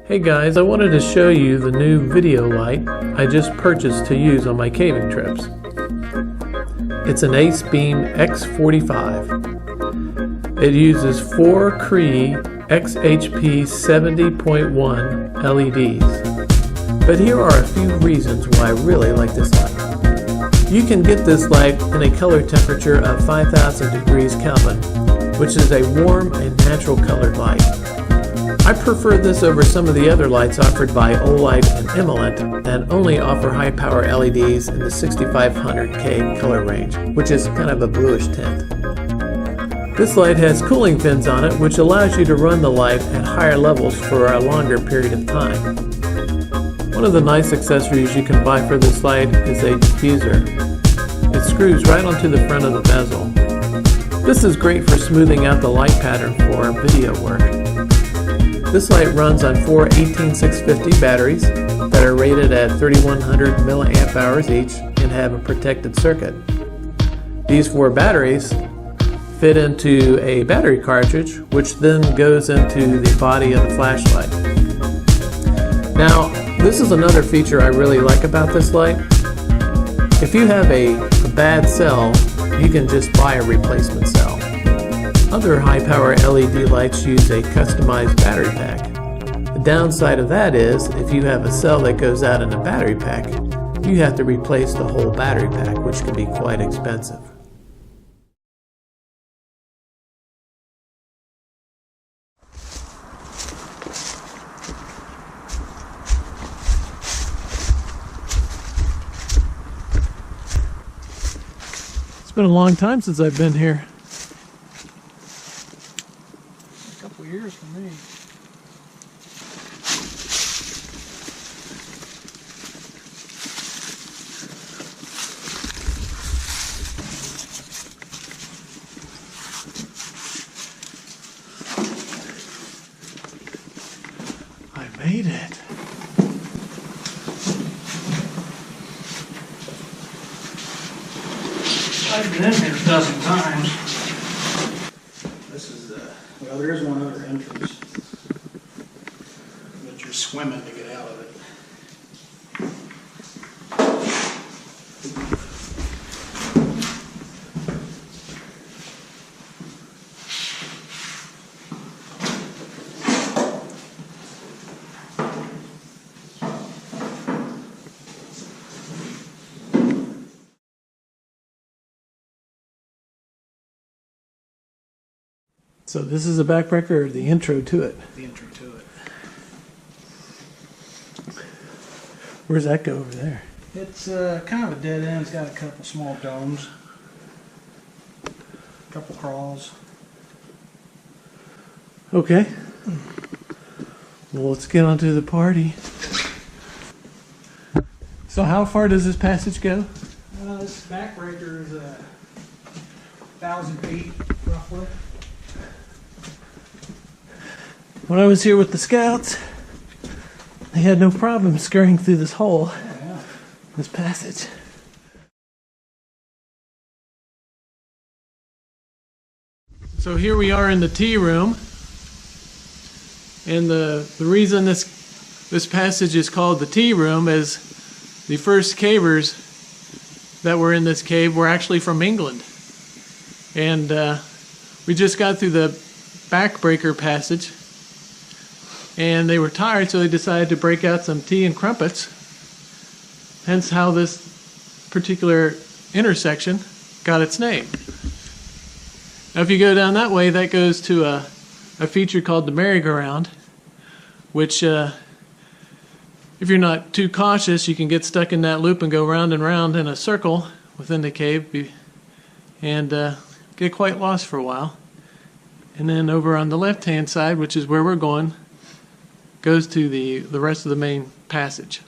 Hey guys, I wanted to show you the new video light I just purchased to use on my caving trips. It's an Acebeam X45. It uses 4 Cree XHP 70.1 LEDs. But here are a few reasons why I really like this light. You can get this light in a color temperature of 5000 degrees Kelvin, which is a warm and natural colored light. I prefer this over some of the other lights offered by Olight and Emolent that only offer high power LEDs in the 6500K color range, which is kind of a bluish tint. This light has cooling fins on it, which allows you to run the light at higher levels for a longer period of time. One of the nice accessories you can buy for this light is a diffuser. It screws right onto the front of the bezel. This is great for smoothing out the light pattern for video work. This light runs on 4 18650 batteries that are rated at 3100 milliamp hours each and have a protected circuit. These 4 batteries fit into a battery cartridge, which then goes into the body of the flashlight. Now, this is another feature I really like about this light. If you have a bad cell, you can just buy a replacement cell. Other high-power LED lights use a customized battery pack. The downside of that is, if you have a cell that goes out in a battery pack, you have to replace the whole battery pack, which can be quite expensive. It's been a long time since I've been here. Years for me. I made it. I've been in here a dozen times. This is well, there is one other entrance, but you're swimming to get out of it. So this is a backbreaker or the intro to it? The intro to it. Where's that go over there? It's kind of a dead end. It's got a couple small domes, a couple crawls. Okay. Well, let's get on to the party. So how far does this passage go? This backbreaker is 1,000 feet, roughly. When I was here with the scouts, they had no problem scurrying through this hole, this passage. So here we are in the tea room, and the reason this passage is called the tea room is the first cavers that were in this cave were actually from England, and we just got through the backbreaker passage. And they were tired, so they decided to break out some tea and crumpets. Hence how this particular intersection got its name. Now if you go down that way, that goes to a feature called the merry-go-round, which if you're not too cautious, you can get stuck in that loop and go round and round in a circle within the cave and get quite lost for a while. And then over on the left-hand side, which is where we're going, goes to the rest of the main passage.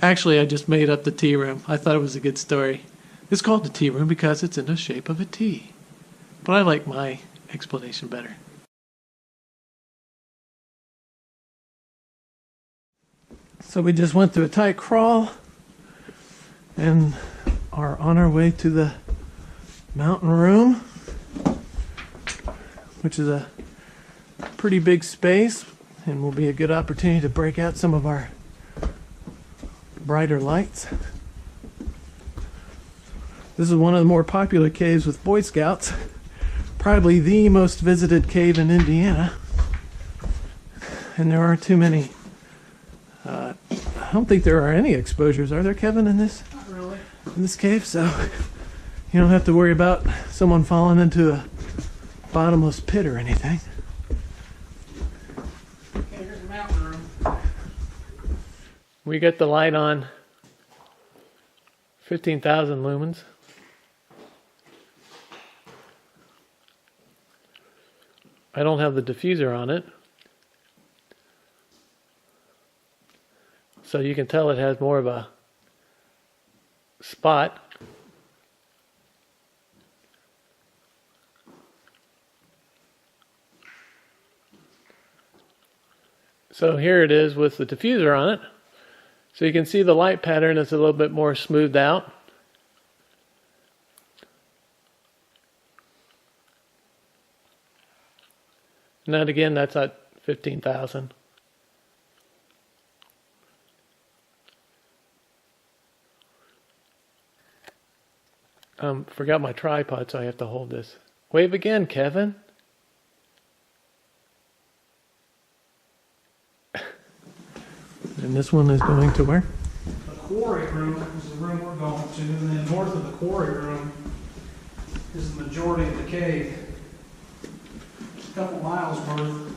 Actually, I just made up the tea room. I thought it was a good story. It's called the tea room because it's in the shape of a T. But I like my explanation better. So we just went through a tight crawl and are on our way to the mountain room, which is a pretty big space and will be a good opportunity to break out some of our brighter lights. This is one of the more popular caves with Boy Scouts, probably the most visited cave in Indiana, and there aren't too many. I don't think there are any exposures, are there, Kevin, in this? Not really. In this cave, so you don't have to worry about someone falling into a bottomless pit or anything. Okay, here's the mountain room. We get the light on 15,000 lumens. I don't have the diffuser on it, so you can tell it has more of a spot. So here it is with the diffuser on it. So you can see the light pattern is a little bit more smoothed out. And that again, that's at 15,000. Forgot my tripod, so I have to hold this. Wave again, Kevin. And this one is going to where? The quarry room is the room we're going to, and then north of the quarry room is the majority of the cave. A couple miles worth.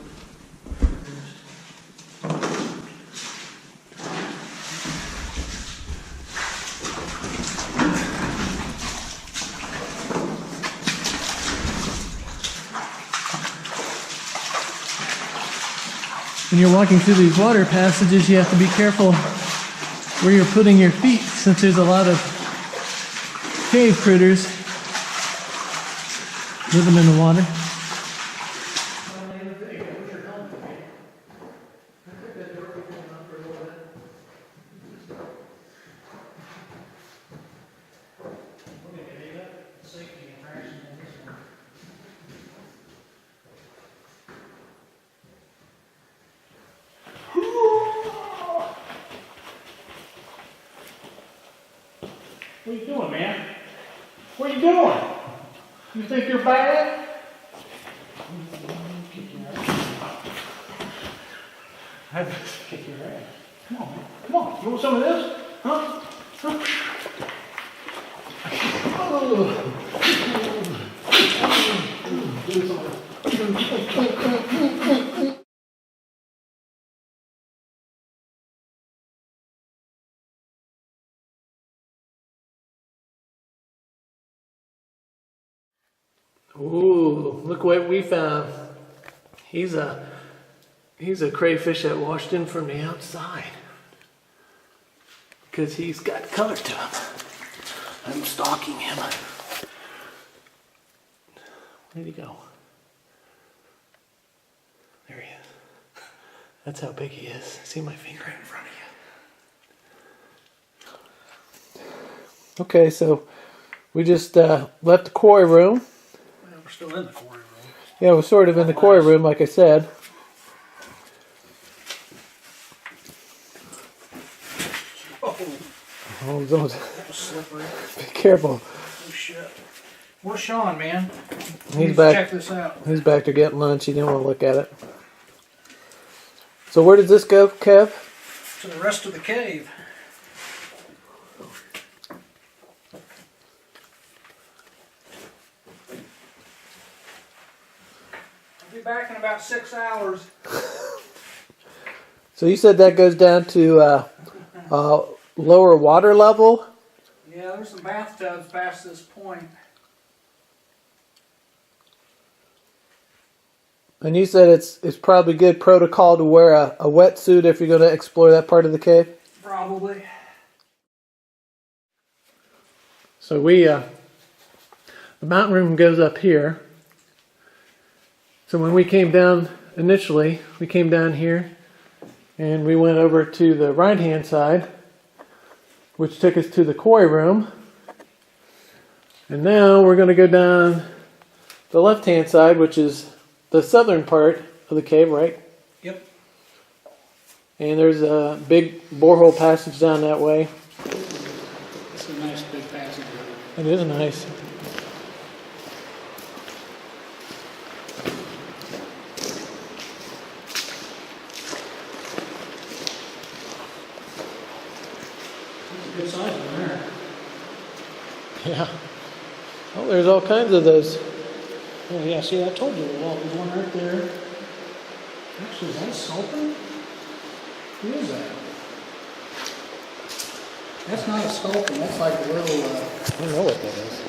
When you're walking through these water passages, you have to be careful where you're putting your feet, since there's a lot of cave critters living in the water. What are you doing, man? What are you doing? You think you're bad? I'd kick your ass. Come on, man. Come on. You want some of this? Huh? Ooh, look what we found. He's a crayfish that washed in from the outside, because he's got color to him. I'm stalking him. Where'd he go? There he is. That's how big he is. See my finger in front of you. Okay, so we just left the quarry room. We're still in the quarry room. Yeah, we're sort of in the quarry room, like I said. Oh, don't. That was slippery. Be careful. Oh, shit. Where's Sean, man? He's back. Check this out. He's back to getting lunch. He didn't want to look at it. So where does this go, Kev? To the rest of the cave. I'll be back in about 6 hours. So you said that goes down to lower water level? Yeah, there's some bathtubs past this point. And you said it's probably good protocol to wear a wetsuit if you're going to explore that part of the cave? Probably. So the mountain room goes up here. So when we came down initially, we came down here and we went over to the right hand side, which took us to the quarry room. And now we're going to go down the left hand side, which is the southern part of the cave, right? Yep. And there's a big borehole passage down that way. It's a nice big passage. It is nice. Good size in there. Yeah. Oh, there's all kinds of those. Oh yeah, see, I told you, well, there's one right there. Actually, is that a sculpin? Who is that? That's not a sculpin, that's like a little, I don't know what that is.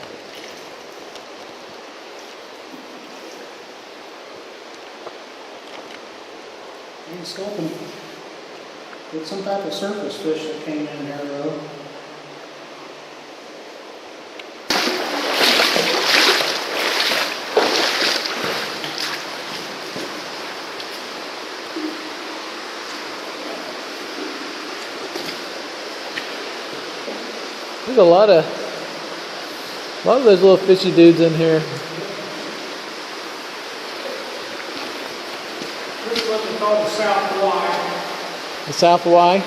ain't sculpin. It's some type of surface fish that came in there though. There's a lot of those little fishy dudes in here. This is what they call the South Y. The South Y.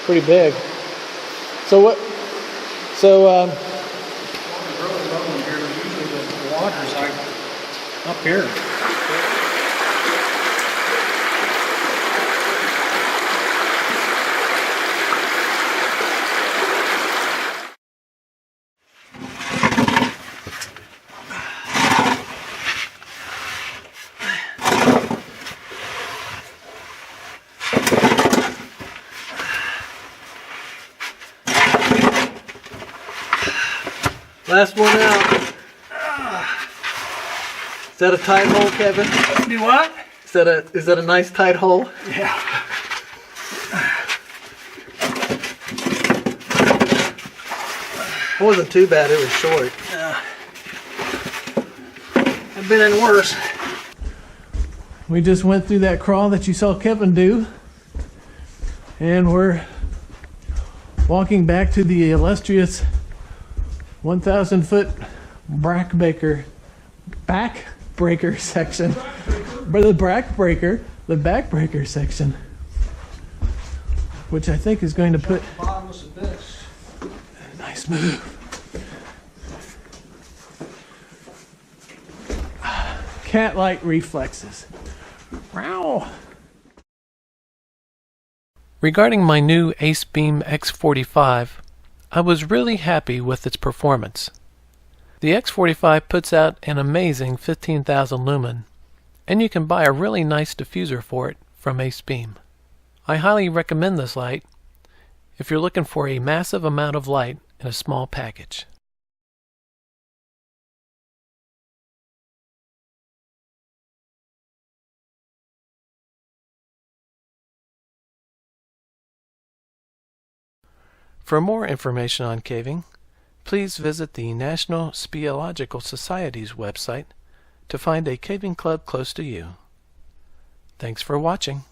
Pretty big. So what? So Really low in here. Usually the water's like up here. last one out. Is that a tight hole, Kevin? Do what? Is that a nice tight hole? Yeah. It wasn't too bad, it was short. I've been in worse. We just went through that crawl that you saw Kevin do, and we're walking back to the illustrious 1,000-foot backbreaker section, but the backbreaker section, which I think is going to put Bottomless abyss. nice move. Cat-like reflexes. Wow. Regarding my new Acebeam X45, I was really happy with its performance. The X45 puts out an amazing 15,000 lumen, and you can buy a really nice diffuser for it from Acebeam. I highly recommend this light if you're looking for a massive amount of light in a small package. For more information on caving, please visit the National Speleological Society's website to find a caving club close to you. Thanks for watching.